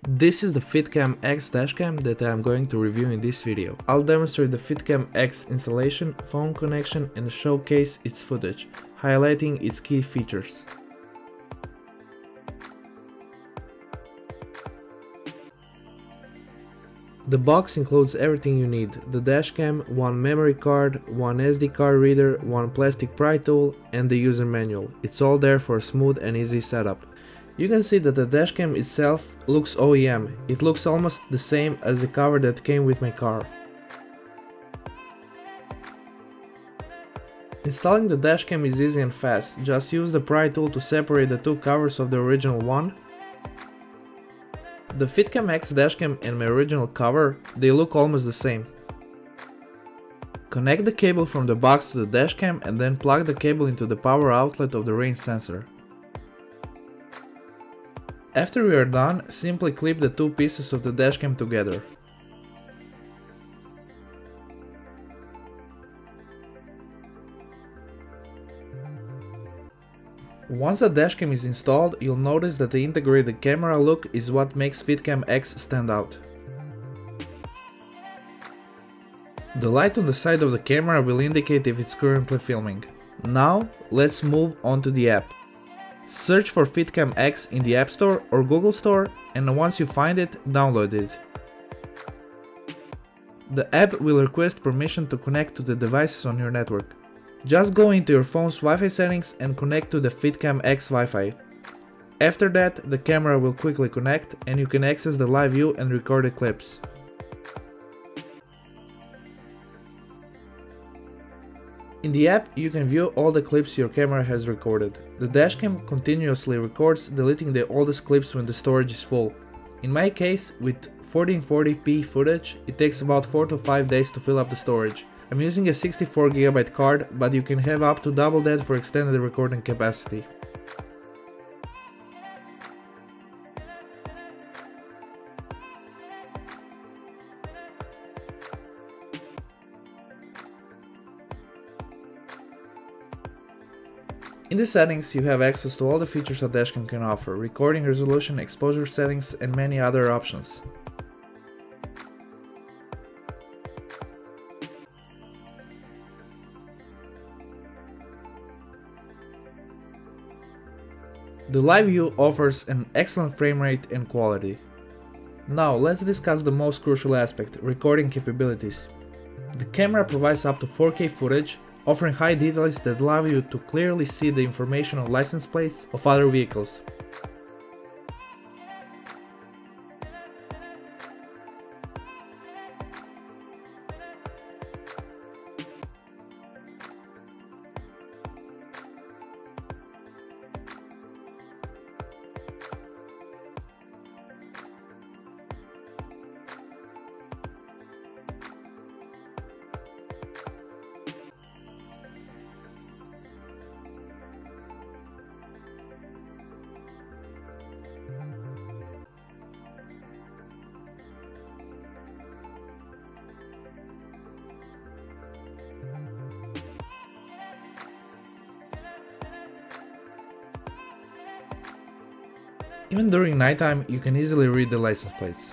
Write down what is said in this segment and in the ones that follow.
This is the FitCamX dashcam that I am going to review in this video. I'll demonstrate the FitCamX installation, phone connection and showcase its footage, highlighting its key features. The box includes everything you need: the dashcam, one memory card, one SD card reader, one plastic pry tool and the user manual. It's all there for a smooth and easy setup. You can see that the dashcam itself looks OEM. It looks almost the same as the cover that came with my car. Installing the dashcam is easy and fast. Just use the pry tool to separate the two covers of the original one. The FitCamX dashcam and my original cover, they look almost the same. Connect the cable from the box to the dashcam and then plug the cable into the power outlet of the rain sensor. After we are done, simply clip the two pieces of the dashcam together. Once the dashcam is installed, you'll notice that the integrated camera look is what makes FitCamX stand out. The light on the side of the camera will indicate if it's currently filming. Now, let's move on to the app. Search for FitCamX in the App Store or Google Store, and once you find it, download it. The app will request permission to connect to the devices on your network. Just go into your phone's Wi-Fi settings and connect to the FitCamX Wi-Fi. After that, the camera will quickly connect and you can access the live view and record the clips. In the app, you can view all the clips your camera has recorded. The dashcam continuously records, deleting the oldest clips when the storage is full. In my case, with 1440p footage, it takes about 4 to 5 days to fill up the storage. I'm using a 64GB card, but you can have up to double that for extended recording capacity. In the settings, you have access to all the features a dashcam can offer: recording resolution, exposure settings, and many other options. The live view offers an excellent frame rate and quality. Now let's discuss the most crucial aspect: recording capabilities. The camera provides up to 4K footage, offering high details that allow you to clearly see the information on license plates of other vehicles. Even during nighttime, you can easily read the license plates.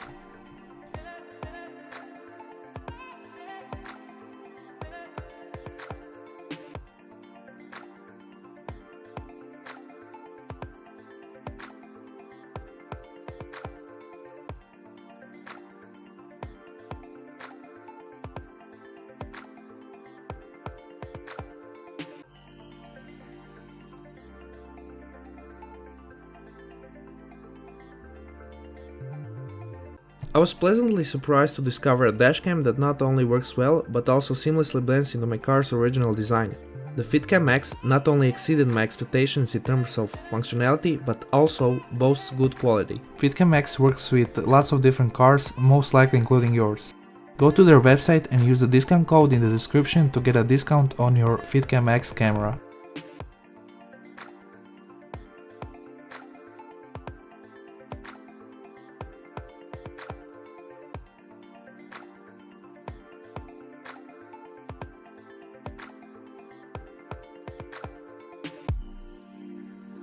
I was pleasantly surprised to discover a dashcam that not only works well, but also seamlessly blends into my car's original design. The FitCamX not only exceeded my expectations in terms of functionality, but also boasts good quality. FitCamX works with lots of different cars, most likely including yours. Go to their website and use the discount code in the description to get a discount on your FitCamX camera.